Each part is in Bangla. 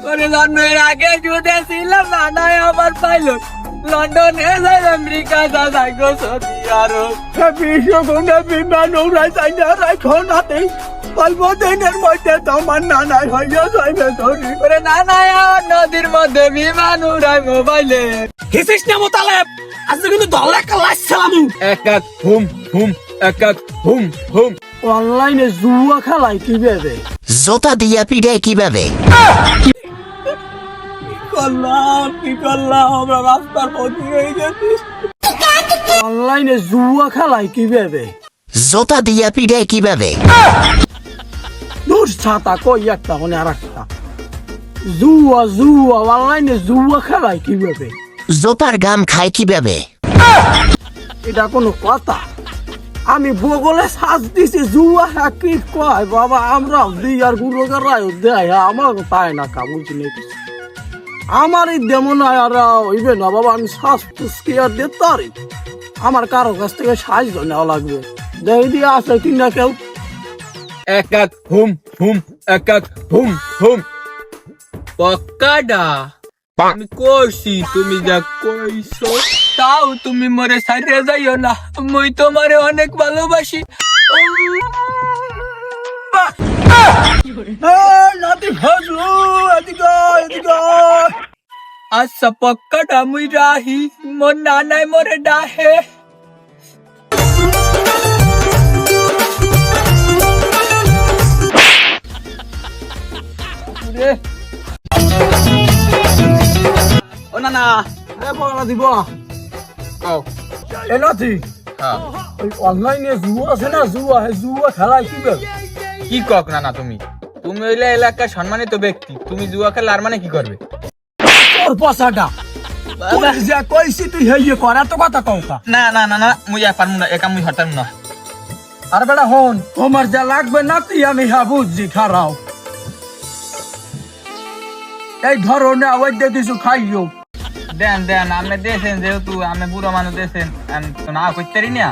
করে জন্মের আগে জুটে ছিলাম নানায় আমার পাইলট লন্ডনে যাই আমেরিকা যাই গো সৌদি আরব বিশ্বকোণে বিমান উড়াই যাই না রাখো নাতে অল্প দিনের মধ্যে তোমার নানায় হইয়া যাইবে ধরি করে নানায় আমার নদীর মধ্যে বিমান উড়াই মোবাইলে হিসিস না মোতালেব আজকে কিন্তু দলে কালাস ছিলাম এক এক হুম হুম এক এক হুম হুম অনলাইনে জুয়া খেলায় কিভাবে জোতা দিয়া পিঠে কিভাবে? কি করলাম আমরা রাস্তার পথে হয়ে গেছি অনলাইনে জুয়া খেলায় কিভাবে জোতা দিয়া পিঠে কিভাবে? দূর ছাতা কই একটা মানে আর একটা জুয়া অনলাইনে জুয়া খেলায় কিভাবে জোতার গাম খায় কিভাবে? এটা কোনো কথা আমি বগলে সাজ দিছি জুয়া কি কয় বাবা আমরা দিই আর গুরুগার দেয় আমার তাই না কা বুঝি নেই আমার এই দেমন আর হইবে না বাবা আমি শ্বাস ফুসকি আর দিতে পারি আমার কারো কাছ থেকে সাহায্য নেওয়া লাগবে দেখি দিয়ে আসে কিনা কেউ এক এক হুম হুম এক এক হুম হুম পক্কাডা আমি করছি তুমি যা কইছো তাও তুমি মরে সাইরে যাইও না মুই তোমারে অনেক ভালোবাসি নাতি ফজলু এদিকে আচ্ছা পক্কাডা মুই রাহি মোর নানাই মরে ডাহে ও না এ বলা দিব আও এ নাতি হ্যাঁ ওই অনলাইনে জুয়া আছে না জুয়া খেলায় কিভাবে কি কক না তুমি তুমি হইলে এলাকার সম্মানিত ব্যক্তি তুমি জুয়া খেলা আর মানে কি করবে তোর পয়সাটা তুই যা কইছি তুই হেইয়ে কর এত কথা কওকা না মুই আর পারমু না একা মুই হটাম না আর বেটা হন তোমার যা লাগবে না তুই আমি বুঝছি খারাও এই ধরো না ওই দিয়ে কিছু খাইও দেন আমি দেশেন যেহেতু আমি বুড়ো মানুষ দেশেন আমি তো না করতে পারি না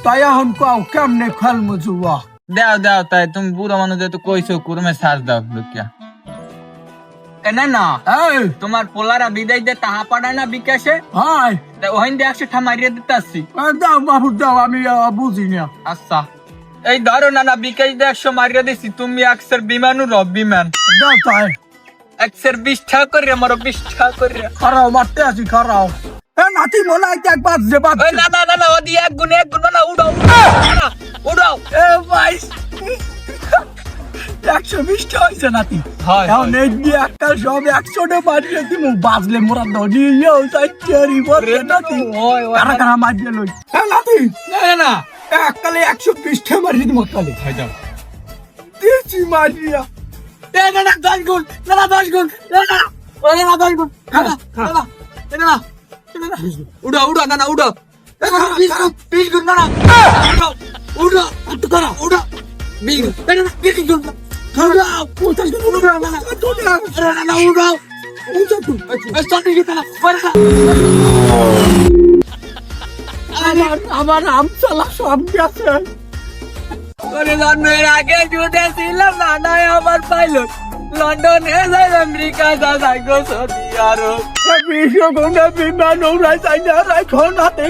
তাই এখন কও কেমনে খেলমু জুয়া দাও তাই তুমি বুড়ো মানুষ যেহেতু কইছো কুরমে সাজ দাও লুকিয়া না এই তোমার পোলারা বিদায় দিয়ে টাহা পাঠায় না বিকাশে হাই ওখান দিয়ে 100 মারিয়ে দিতে আসছি দাও বাবু দাও আমি বুঝি না আচ্ছা এই ধরো না বিকাশ দিয়ে 100 মারিয়ে দিছি তুমি 100 বিমানু রব বিমান দাও তাই 120 টাকা করে আমার 20 টাকা করে খারাও মারতে আছি খারাও এ নাতি মনে হয় একবার যে বাদ ওই না ও দিয়ে এক গুণ না উড়াও এ ভাই 120 হয়েছে নাতি হয় এখন এই দিয়ে একটা সব 100 মারিয়ে দিমু বাজলে মোরা ধরিয়েও চাইতেরি বলে নাতি কারা মারিয়ে লই এ নাতি না এককালে 120 মারিয়ে দিমু কালে হয় যাও দিছি মারিয়া না 10 গুণ না 10 গুণ না 10 গুণ না উড়াও না উড়াও 20 গুণ না উড়াও একটু করা উড়াও 20 গুণ উড়াও 50 গুণ উড়াও না উড়াও আমার আম চালা সব গেছে করে জন্মের আগে জুটে ছিলাম নানায় আমার পাইলট লন্ডনে যাই আমেরিকা যাই গো সৌদি আরব বিশ্বকোণে বিমান উড়াই যাই না রাখো নাতে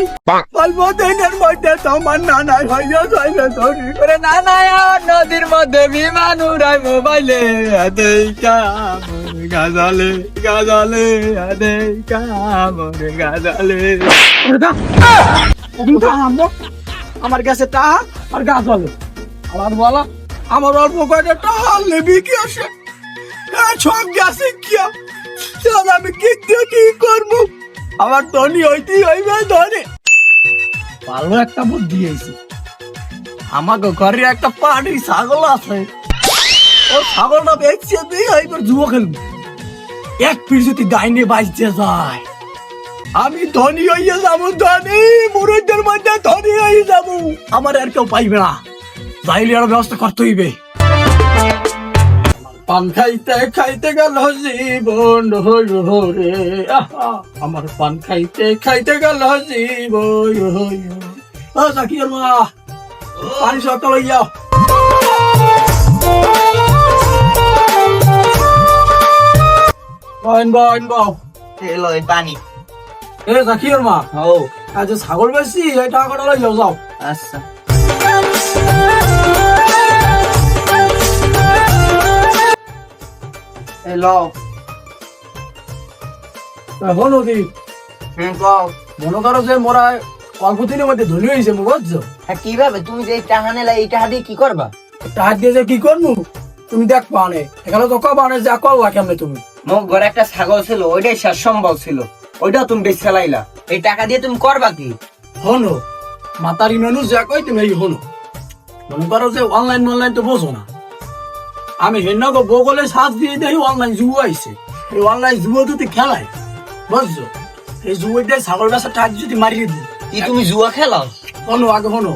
অল্প দিনের মধ্যে তোমার নানায় হইয়া যাইবে ধরি করে নানায় আমার নদীর মধ্যে বিমান উড়াই মোবাইলে দেখা গাজালে দেখা গাজালে আমার কাছে টাহা আর গাছ হলো আমার বলা আমার অল্প কয়টা টাহা নেবি কি আসে সব গেছে কি আমি কি করবো আমার ধনী হইতেই হইবে ধনী ভালো একটা বুদ্ধি হয়েছে আমাকে ঘরে একটা পাহাড়ি ছাগল আছে ও ছাগলটা বেঁচে দিয়ে এইবার জুয়ো খেলবো এক পিঠ যদি ডাইনে বাঁচতে যায় আমি ধনী হইয়া যাবো ধনী মুরুদের মধ্যে ধনী হয়ে যাবো আমার আর কেউ পাইবে না যাইলে আর ব্যবস্থা করতে হইবে পান খাইতে খাইতে গেল জীবন রে আমার পান খাইতে খাইতে গেল জীবন জাকির মা পানি সকাল হইয়া বইন বইন বউ এলো এই পানি এ জাকির মা ও আজ ছাগল বেশি এই টাকাটা লই যাও যাও আচ্ছা এলো এখন ওদি কও মনে করো যে মোরা অল্প দিনের মধ্যে ধনী হয়েছে মু বুঝছো হ্যাঁ কিভাবে তুমি যে টাকা নেলা এই টাকা দিয়ে কি করবা টাকা দিয়ে যে কি করবো তুমি দেখ পানে এখানে তো কবানে যা করলা কেমনে তুমি মোর ঘরে একটা ছাগল ছিল ওইটাই শেষ সম্ভব ছিল ওইটা তুমি বেশ চালাইলা এই টাকা দিয়ে তুমি করবা কি হনো মাতারি মানুষ যা কই তুমি এই হনো মনে করো যে অনলাইন তো বোঝো না আমি হেন্নাকে বগলে সাথ দিয়ে দেখি অনলাইন জুয়ো আইছে এই অনলাইন জুয়ো যদি খেলায় বুঝছো এই জুয়োতে ছাগল গাছের টাক যদি মারিয়ে দিই কি তুমি জুয়া খেলাও হনো আগে হনো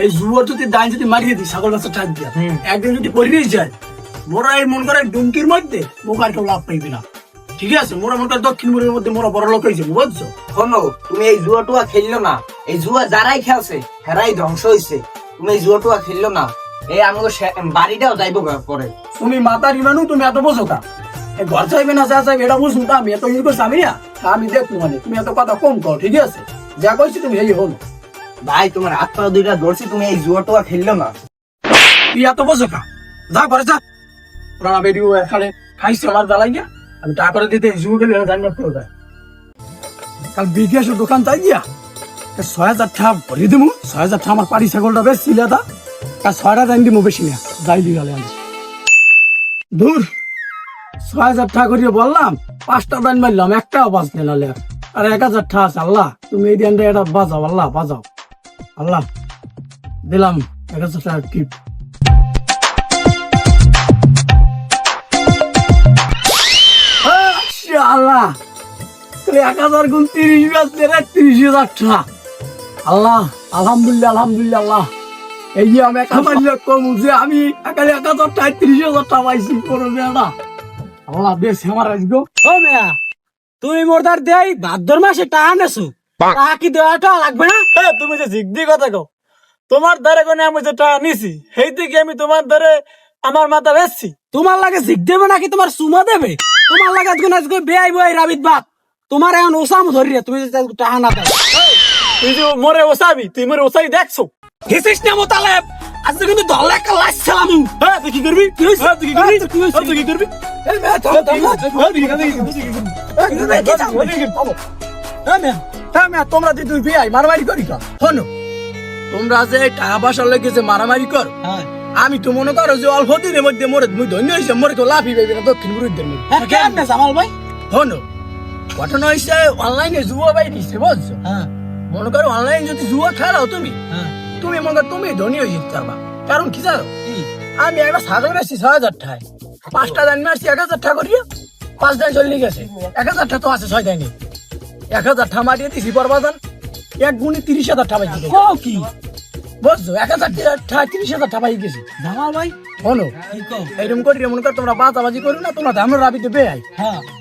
এই জুয়ো যদি দায় যদি মারিয়ে দিই ছাগল গাছের টাক দিয়া একদিন যদি পড়িয়ে যায় মোরা এই মন করে ডুমকির মধ্যে মোক আর কেউ লাভ পাইবে না ঠিক আছে মোরা মনে করে দক্ষিণ মুড়ির মধ্যে মোরা বড় লোক হয়েছে বুঝছো শোনো তুমি এই জুয়া টুয়া খেললো না এই জুয়া যারাই খেলছে হেরাই ধ্বংস হয়েছে তুমি এই জুয়া টুয়া খেললো না এই আমাকে বাড়িটাও যাইবো পরে তুমি মাতারি মানুষ তুমি এত বোঝো কা এই ঘর চাইবে না যা চাইবে এটা বুঝুন তা আমি এত ইয়ে করছি আমি না আমি দেখবো মানে তুমি এত কথা কম কর ঠিক আছে যা কইছি তুমি এই হলো ভাই তোমার হাত পা দুইটা ধরছি তুমি এই জুয়া টুয়া খেললো না তুই এত বোঝো কা যা ঘরে যা পুরানা বেরিয়ে এখানে খাইছে আমার বেলায় গিয়া আমি টাকা করে দিতে জুয়ো খেলে জানি না করে দেয় কাল বিকাশের দোকান তাই গিয়া ৬,০০০ টাকা ভরি দিমু ৬,০০০ টাকা আমার পাড়ি ছাগলটা বেশ ছিল তা আর ৬টা দাম দিমু বেশি না যাই দি গেলে আমি দূর ৬,০০০ টাকা করিয়ে বললাম 5টা দান মারলাম একটাও বাঁচতে নালে আর ১,০০০ টাকা আছে আল্লাহ তুমি এই দিনটা এটা বাজাও আল্লাহ বাজাও আল্লাহ দিলাম ১,০০০ টাকা টিপ আল্লাহ ১,০০০ গুণ ৩০ বেচলে রে ৩০,০০০ টাকা আল্লাহ আলহামদুলিল্লাহ আলহামদুলিল্লাহ আল্লাহ এই যে আমি একাবার কম যে আমি একালে ১,০০০ টাকা ৩০,০০০ টাকা পাইছি করবে না আল্লাহ বেশ আমার আসবো ও মেয়া তুমি মোরদার দেই ভাদ্র মাসে টাকা নেছো টাকা কি দেওয়াটা লাগবে না তুমি যে জিগদি কথা কও তোমার দ্বারে কোনে আমি যে টাকা নিছি সেই থেকে আমি তোমার দ্বারে আমার মাথা বেচছি তোমার লাগে জিগ দেবে নাকি তোমার সুমা দেবে তোমার লাগে আজকে আজকে বেআই বই রাবিত বাপ তোমার এখন ওসাম ধরি তুমি যে টাকা না দাও তুই যে মরে ওসাবি তুই মরে ওসাই দেখছো হিসিস না মোতালেব আজকে কিন্তু দলে একটা লাশ ছিলাম হ্যাঁ তুই কি করবি তুই কি করবি তুই কি করবি এই মে থাম তোমরা যে তুই বেআই মারামারি করি কা শোনো তোমরা যে টাকা পয়সা লেগে যে মারামারি কর আমি তো মনে করো যে অল্প দিনের মধ্যে মরে মুই ধন্য হয়েছে মরে তো লাভই পাইবে না দক্ষিণ বিরুদ্ধে কেমনে জামাল ভাই শোনো ঘটনা হয়েছে অনলাইনে জুয়া বাই দিচ্ছে বুঝছো মনে করো অনলাইন যদি জুয়া খেলাও তুমি তুমি মনে করো তুমি ধনী হয়ে যেতে পারবা কারণ কি জানো আমি একটা ছাগল বেশি ৬,০০০ টাকায় 5টা দান মারছি ১,০০০ টাকা করিয়া 5 দিন চলে গেছে ১,০০০ টাকা তো আছে 6 দিনে ১,০০০ টাকা মারিয়ে দিছি বরবাদান 1 গুণে ৩০,০০০ টাকা পাইছি কি বুঝছো ১,০০০ টাকা ৩০,০০০ টাকা পাই গেছি জামাল ভাই শোনো এরকম করি মনে কর তোমরা বাজাবাজি করো না তোমরা ধামের রাবিতে বেআই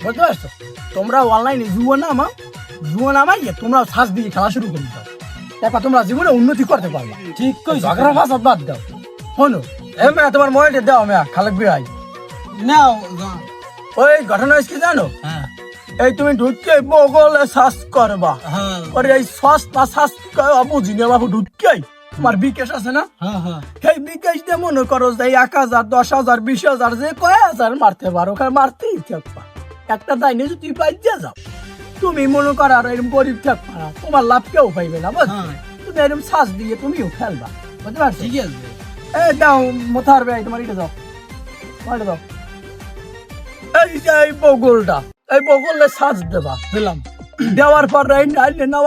বুঝতে পারছো তোমরা অনলাইনে জুয়া নামাই তোমরা শ্বাস দিয়ে খেলা শুরু করে দাও তারপর তোমরা জীবনে উন্নতি করতে পারবে ঠিক কই ঝগড়া ফাসাদ বাদ দাও শোনো তোমার মোবাইলটা দাও মেয়া খালেক বেআই নাও ওই ঘটনা কি জানো এই তুমি ঢুকে বগলে শ্বাস করবা ওরে এই শ্বাস না শ্বাস বুঝি না বাবু ঢুকে তোমার বিকাশ আছে না সেই বিকাশ দিয়ে মনে করো যে ১,০০০ ১০,০০০ ২০,০০০ যে কয় হাজার মারতে পারো মারতেই থাকবা একটা দাইনে যদি পাইতে যাও তুমি মনে করো আর এরকম গরিব থাকবা না তোমার লাভ কেউ পাইবে না বুঝছো তুমি এরকম শ্বাস দিয়ে তুমিও খেলবা বুঝতে পারছো ঠিক আছে এই দাও মোথার ভাই তোমার এটা দাও দাও এই যে এই বগলটা শ্বাস দেবা দিলাম দেওয়ার পর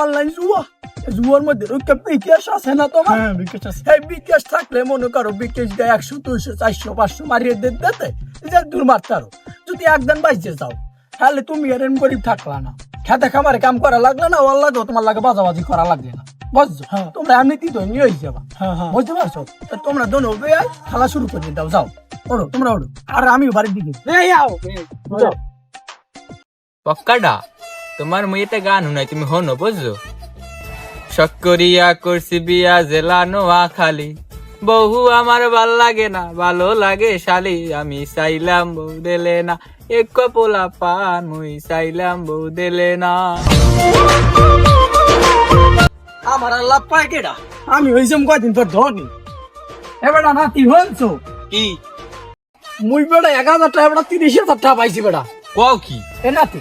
অনলাইন জুয়ার মধ্যে বিকাশ আছে না তোমার এই বিকাশ থাকলে মনে করো বিকাশ দেয় ১০০ ২০০ ৪০০ ৫০০ মারিয়ে দিতে দূর মারতে আরো যদি একদিন বাইচে যাও তাহলে তুমি এরম গরিব থাকলা না খেতে খামারে কাম করা লাগলে না ওর লাগে তোমার লাগে বাজাবাজি করা লাগবে না বুঝছো তোমরা এমনিতেই তো নিয়ে যাবা বুঝতে পারছো তোমরা দোনো বেআই খেলা শুরু করে দাও যাও ওড়ো তোমরা ওড়ো আর আমি বাড়ির দিকে পক্কাডা তোমার মেয়েতে গান শুনাই তুমি হনো বুঝছো সকরিয়া করছি বিয়া জেলা নোয়াখালী বহু আমার ভাল লাগে না, ভালো লাগে শালি, আমি চাইলাম বউ দিলে না, এক পোলা পান মুই চাইলাম বউ দিলে না। আমার আল্লাহ পায় কেডা? আমি হইছম কয়দিন পর ধনী। এবার নাতি হইছো কি মুই বেড়া 1000 টাকা বেড়া 30,000 টাকা পাইছি বেড়া। কও কি? এ নাতি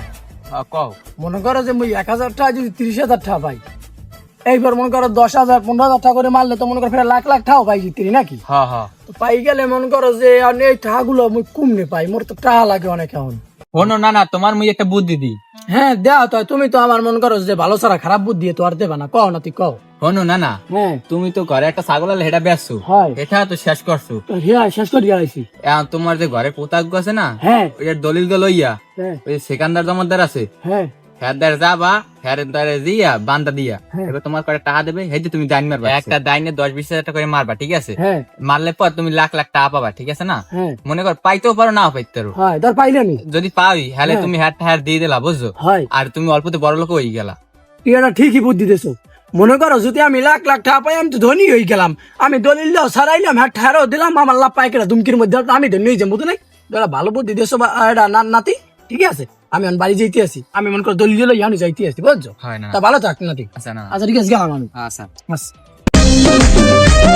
কও। মনে করো যে মুই 1000 টাকা যদি 30,000 টাকা পাই, এইবার মনে করো 10,000 15,000 টাকা করে মারলে তো মনে করো ফের লাখ লাখ টাকা পাই জিতি নাকি? হ্যাঁ হ্যাঁ। তো পাই গেলে মনে করো যে আমি এই টাকাগুলো মুই কমনে পাই, মোর তো টাকা লাগে অনেক এখন। শোনো না না, তোমার মুই একটা বুদ্ধি দিই। হ্যাঁ দেও তো, তুমি তো আমার মনে করো যে ভালো ছাড়া খারাপ বুদ্ধি তো আর দেবা না, কও না তুই কও। শোনো না না, হ্যাঁ তুমি তো ঘরে একটা ছাগল আলে হেটা বেচছো, হয় এটা তো শেষ করছো। তো হ্যাঁ শেষ করে আইছি। এখন তোমার যে ঘরে পোতাক আছে না, হ্যাঁ ওইটার দলিল গো লইয়া হ্যাঁ ওই সেকান্দার জমাদার আছে, হ্যাঁ হ্যাঁ দ্বারে যাবা, হ্যাঁ দ্বারে দিয়া বান্দা দিয়া, হ্যাঁ। এবার তোমার করে টাকা দেবে, এই যে তুমি দাইন মারবা, একটা দাইনে 10-20 হাজার টাকা করে মারবা, ঠিক আছে? হ্যাঁ মারলে পর তুমি লাখ লাখ টাকা পাবা, ঠিক আছে না? হ্যাঁ মনে কর পাইতেও পারো না পাইতে পারো, হয় তোর পাইলে নি যদি পাই হলে হ্যাঁ। তুমি হ্যাট হ্যাট দিয়ে দিলা, বুঝছো? হয় আর তুমি অল্পতে বড় লোক হয়ে গেলা। তুই এটা ঠিকই বুদ্ধি দিছো। মনে করো যদি আমি লাখ লাখ টাকা পাই, আমি তো ধনী হয়ে গেলাম, আমি দলিল দাও সারাইলাম, হ্যাঁ ঠারও দিলাম, আমার লাভ পাই কেনা দুমকির মধ্যে, আমি ধনী হয়ে যাবো। বুঝো নাই এটা ভালো বুদ্ধি দিছো এটা নাতি, ঠিক আছে? আমি এখন বাড়ি যাইতে আসি, আমি মনে করো দলিল দিলে আমি যাইতে আসি, বুঝছো? হয় না? তা ভালো থাক নাতি। আচ্ছা না, আচ্ছা ঠিক আছে গেলাম আমি। আচ্ছা। বাস।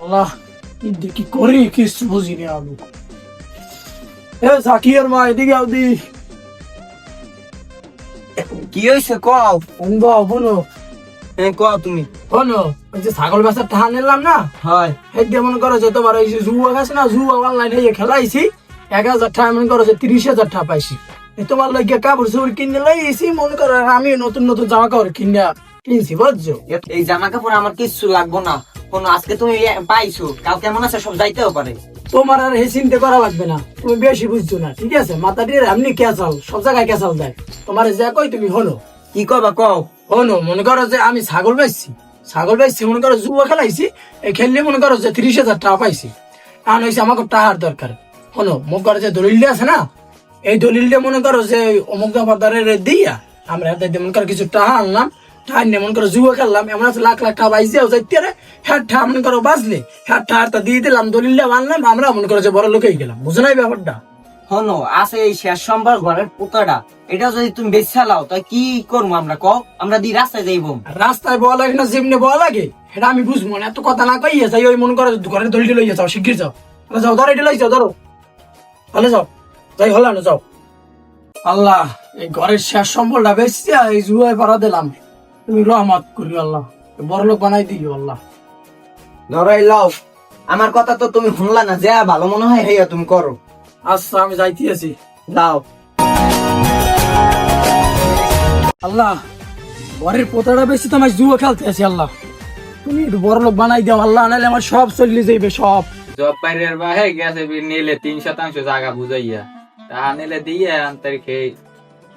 আল্লাহ কি করি কিছু বুঝিনি আমি। এ সাকির মা এদিকে আও দি। কি হয়েছে কও? অন্ধ বলো কও তুমি। শোনো, ওই যে ছাগল বেচার টাকা নিলাম না, হয় এই দিয়ে মনে করো যে তোমার ওই যে জুয়া আছে না, জুয়া অনলাইনে খেলাইছি, 1000 টাকা মনে করো যে 30,000 টাকা পাইছি। তোমার লাগে কাপড় চোপড় কিনে লাইছি, মনে করো আমি নতুন নতুন জামা কাপড় কিনছি, বুঝছো? এই জামা কাপড় আমার কিছু লাগবো না, কোনো আজকে তুমি পাইছো, কাল কেমন আছে সব যাইতেও পারে। তোমার আর এই চিন্তা করা লাগবে না, তুমি বেশি বুঝছো না, ঠিক আছে? মাথা দিয়ে এমনি কেঁচাল, সব জায়গায় কেঁচাল দেয়। তোমার যা কই তুমি হলো কি কবা কও? হলো, মনে করো যে আমি ছাগল বেচছি, মনে করো জুয়া খেলাইছি, এই খেললে মনে করো যে 30,000 টাকা পাইছি। এখন হয়েছে আমাকে টাকার দরকার। হলো মনে করো যে দলিলটা আছে না, এই দলিলটা মনে করো যে অমুক দফাদারের দিয়া আমরা মনে করো কিছু টাকা আনলাম, টাকা নিয়ে মনে করো জুয়া খেললাম, এমন আছে লাখ লাখ টাকা পাইছিও যাইতে রে, হ্যাঁ টাকা মনে করো বাঁচলে, হ্যাঁ টাকা দিয়ে দিলাম, দলিলটা আনলাম, আমরা মনে করো যে বড় লোকেই গেলাম। বুঝো নাই ব্যাপারটা? হনো আছে এই শেষ সম্বার ঘরের পোতাটা, এটা যদি তুমি বেচা লাও তাই কি করবো আমরা? কও আমরা দি রাস্তায় যাইবো। রাস্তায় বলা লাগে না যেমনি বলা লাগে সেটা আমি বুঝবো না, এত কথা না কইয়া যাই, ওই মনে করো ঘরের দলিলটা লইয়া যাও, শিগগির যাও, যাও ধরো, এটা লই যাও, ধরো তাহলে যাও, যাই হলো না, যাও। আল্লাহ এই ঘরের শেষ সম্বলটা বেশি এই জুয়ায় পাড়া দিলাম, তুমি রহমত করি আল্লাহ, বড় লোক বানাই দিও আল্লাহ। ধরাই লাও, আমার কথা তো তুমি শুনলা না, যা ভালো মনে হয় হেয়া তুমি করো। আচ্ছা আমি যাইতে আছি, লাও। আল্লাহ ঘরের পোতাটা বেশি তো আমার জুয়া খেলতে আছি, আল্লাহ তুমি একটু বড় লোক বানাই দাও আল্লাহ, নাহলে আমার সব চলে যাইবে সব। জব বাইরের বাহে গেছে নিলে 3% জায়গা বুঝাইয়া, টাকা নিলে দিয়ে আন্তরিক খেয়ে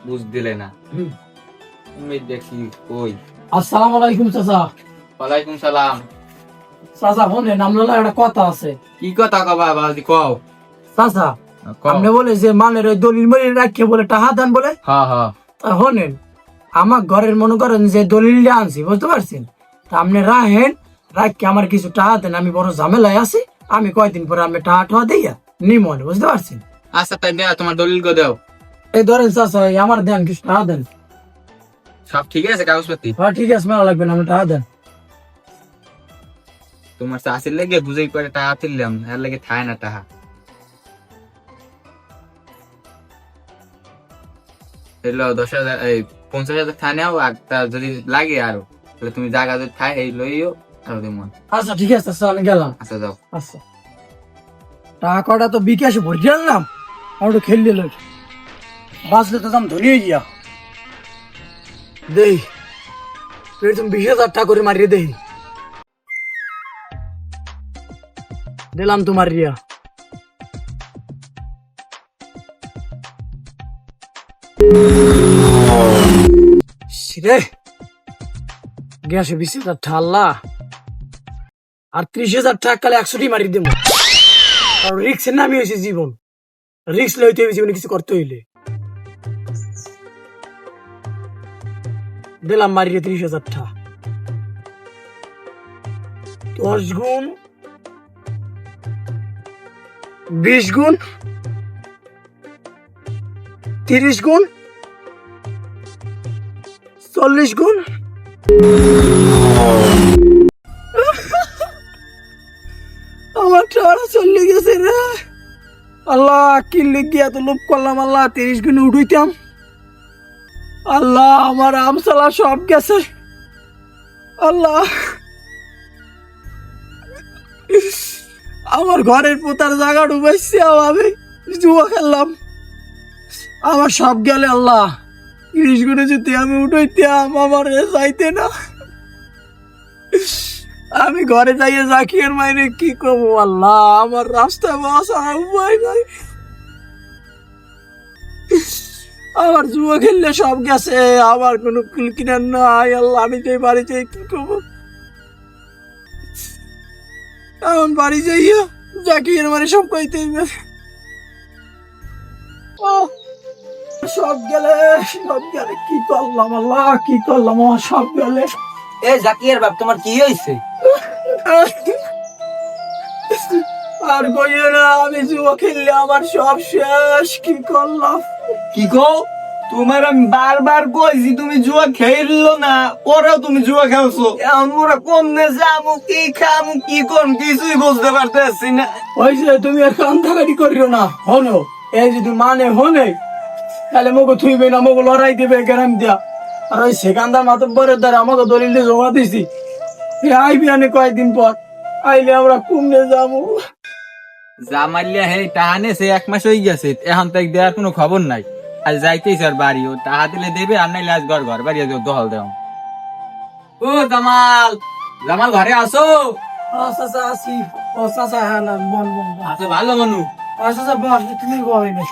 বুঝ দিলে না। তুমি দেখি কই। আসসালামু আলাইকুম চাচা। ওয়ালাইকুম সালাম। চাচা ফোনে নামলা একটা কথা আছে। কি কথা কবা বালদি কও? চাচা কও। আপনি বলে যে মানের ওই দলিল মলিল রাখিয়ে বলে টাকা দেন বলে, হ্যাঁ হ্যাঁ। তা শোনেন আমার ঘরের মনে করেন যে দলিলটা আনছি, বুঝতে পারছেন? তা আপনি রাখেন, রাখি আমার কিছু টাকা দেন, আমি বড় ঝামেলায় আছি, আমি কয়দিন পরে আমি টাকা ঠা দিয়া নিমন, বুঝতে পারছেন? আচ্ছা তাই দেও, তোমার দলিল গো দাও। এই ধরেন চাচা এই আমার দেন কিছু টাকা দেন। সব ঠিক আছে কাগজপাতি? হ্যাঁ ঠিক আছে, মেলা লাগবে না, আমি টাকা দেন। তোমার চাষির লেগে বুঝাই করে টাকা তুললাম, এর লেগে থায় না টাকা। এলো 10,000 এই 50,000 থায় নাও, আর তা যদি লাগে আরো তাহলে তুমি জায়গা যদি থায় এই লইও আরো দেবো। আচ্ছা ঠিক আছে চাচা আমি গেলাম। আচ্ছা যাও। আচ্ছা টাকা কটা তো বিকাশে ভরে গেলাম, আমার তো খেললে লোক বাঁচলে তো দাম ধরিয়ে গিয়া দেই, তুমি 20,000 টাকা করে মারিয়ে দেই দিলাম তোমার রিয়া। রে গ্যাসে 20,000 ঠাল্লা আর 30,000 টাকা কালে 100টি মারি দেবো, কারণ রিক্সের নামই হয়েছে জীবন, রিক্স লইতে হবে জীবনে কিছু করতে হইলে। দিলাম মারিয়ে 30,000 টাকা, 10 গুণ 20 গুণ, 30 গুণ, 40 গুণ। আমার টাকা চলে গেছে রে। আল্লাহ কি লিখে এত লোভ করলাম, আল্লাহ 30 গুণে উঠইতাম। আল্লাহ আমার আমসালা সব গেছে। আল্লাহ আমার ঘরের পোতার জায়গা ডুবাইছে, আমি জুয়া খেললাম, আমার সব গেলে। আল্লাহ 30 গুণে যদি আমি উঠাইতাম, আমার চাইতে না। আমি ঘরে যাইয়ে জাকির মাইনে কি করবো? আল্লাহ আমার রাস্তা বাঁচার উপায় নাই। আমার জুয়া খেললে সব গেছে, আমার কোনো কুল কিনার নাই। আল্লাহ আমি যে বাড়ি যাই কি করবো? এখন বাড়ি যাইয়া জাকির মানে সব কইতে সব গেলে, সব গেলে কি করলাম? আল্লাহ কি করলাম? আমার সব গেলে। এ জাকির বাপ, তোমার কি হয়েছে? আর কইও না, আমি জুয়া খেললে আমার সব শেষ। কি করলাম? কি গো, তোমার আমি বারবার কইছি তুমি জুয়া খেললো না, পরেও তুমি জুয়া খেলছো। এখন মোরা কমনে যাবো, কি খামু, কি করম, কিছুই বুঝতে পারতেছি না। ওই যে তুমি আর কান্দাকাটি করিও না, হনো এই যদি মানে হনে তাহলে মগো থুইবে না, মগো লড়াই দেবে গ্রাম দিয়া। আর ওই সেকান্দার মাতব্বরের দ্বারা আমাকে দলিল জমা দিছি, আইবি আনে কয়েকদিন পর, আইলে আমরা কমনে যাবো। জামাইলিয়া হে টাহানে সে 1 মাস হয়ে গেছে, এখন তাই দেওয়ার কোনো খবর নাই। আজ যাইতেই স্যার বাড়ি, ও টাহা দিলে দেবে, আর নাইলে আজ ঘর বাড়ি দহল দেও। ও জামাল, জামাল ঘরে আসো। ও চাচা আসি। ও চাচা হ্যাঁ না, বল বল। আচ্ছা ভালো মানু, ও চাচা বল, তুমি বল না।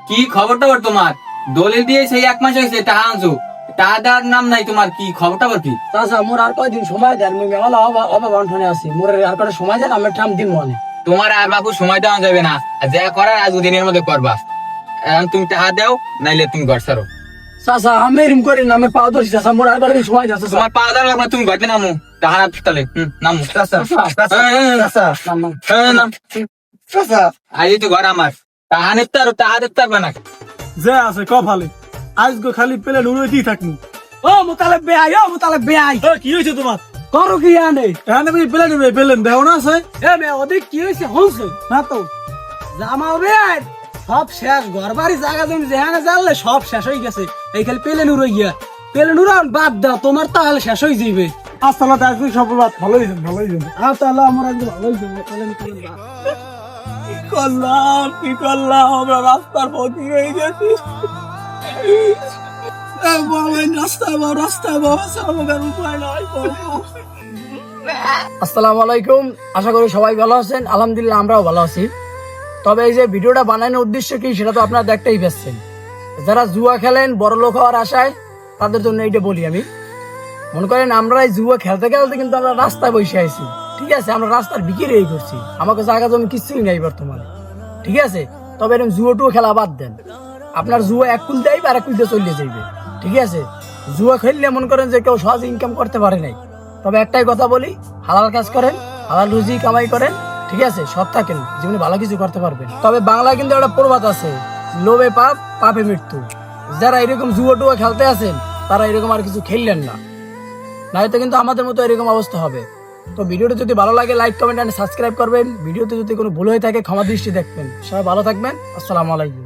কি খবর টবর তোমার? দলিল দিয়ে সেই 1 মাস হয়েছে, টাহা আনছো, টাহা দেওয়ার নাম নাই তোমার, কি খবর টবর কি? চাচা মোর আর কয়দিন সময় দেন, মুই মেলা অভাবনে আছি, মোর আর কয়টা সময় দেন, আমি ঠাম দিন মনে। তোমার আর বাবু সময় দেওয়া যাবে না, আর যা করার আজ দিনের মধ্যে করবা। এখন তুমি টাহা দাও, নাইলে তুমি ঘর ছাড়ো। চাচা আমি এরম করি না, আমি পাও ধরছি চাচা, মোর আর কয়দিন সময় আছে। তোমার পা দেওয়া লাগবে না, তুমি ঘরতে নামো, টাহা তাহলে নামো। চাচা নাম আজ তো ঘর আমার, টাহা নিতে আর টাহা দিতে পারবে না। যে আছে কপালে আজকে খালি পেলে নুড়াইতেই থাকনি। ও মোতালেব বেআই, ও মোতালেব বেআই, কি হয়েছে তোমার? করো কি আনে এখানে তুমি পেলে নেবে, পেলেন দেও না আছে। এ মে ওদের কি হয়েছে হলছে না তো? জামাও বেআই সব শেষ, ঘর বাড়ি জায়গা জমি যেখানে জানলে সব শেষ হয়ে গেছে। এই খালি পেলে নুড়াই গিয়া, পেলে নুড়ান বাদ দাও, তোমার তাহলে শেষ হয়ে যাইবে। আসলে আজকে সব বাদ ভালোই যাবে, ভালোই যাবে। আর তাহলে আমার আজকে ভালোই যাবে। কি করলাম, কি করলাম? আমরা রাস্তার পথে হয়ে গেছি। আসসালামু আলাইকুম, আশা করি সবাই ভালো আছেন। আলহামদুলিল্লাহ আমরাও ভালো আছি। তবে এই যে ভিডিওটা বানানোর উদ্দেশ্য কি সেটা তো আপনারা দেখতেই পাচ্ছেন। যারা জুয়া খেলেন বড় লোক হওয়ার আশায়, তাদের জন্য এইটা বলি আমি। মনে করেন আমরা এই জুয়া খেলতে খেলতে কিন্তু আমরা রাস্তায় বসে আছি, ঠিক আছে? আমরা রাস্তার বিক্রি করছি, আমাকে জায়গা জমি কিছুই নাই বর্তমানে, ঠিক আছে? তবে এরকম জুয়া টুয়া খেলা বাদ দেন। আপনার জুয়া 1 কুল দেয় আর 1 কুল দিয়ে চলে যাইবে, ঠিক আছে? জুয়া খেললে মনে করেন যে কেউ সহজে ইনকাম করতে পারে নাই। তবে একটাই কথা বলি, হালাল কাজ করেন, হালাল রুজি কামাই করেন, ঠিক আছে? সৎ থাকেন, জীবনে ভালো কিছু করতে পারবেন। তবে বাংলায় কিন্তু একটা প্রবাদ আছে, লোভে পাপ, পাপে মৃত্যু। যারা এরকম জুয়া টুয়া খেলতে আছেন তারা এরকম আর কিছু খেললেন না, নয়তো কিন্তু আমাদের মতো এরকম অবস্থা হবে। তো ভিডিওটা যদি ভালো লাগে লাইক কমেন্ট এন্ড সাবস্ক্রাইব করবেন। ভিডিওতে যদি কোনো ভুল হয়ে থাকে ক্ষমা দৃষ্টি দেখবেন। সবাই ভালো থাকবেন। আসসালামু আলাইকুম।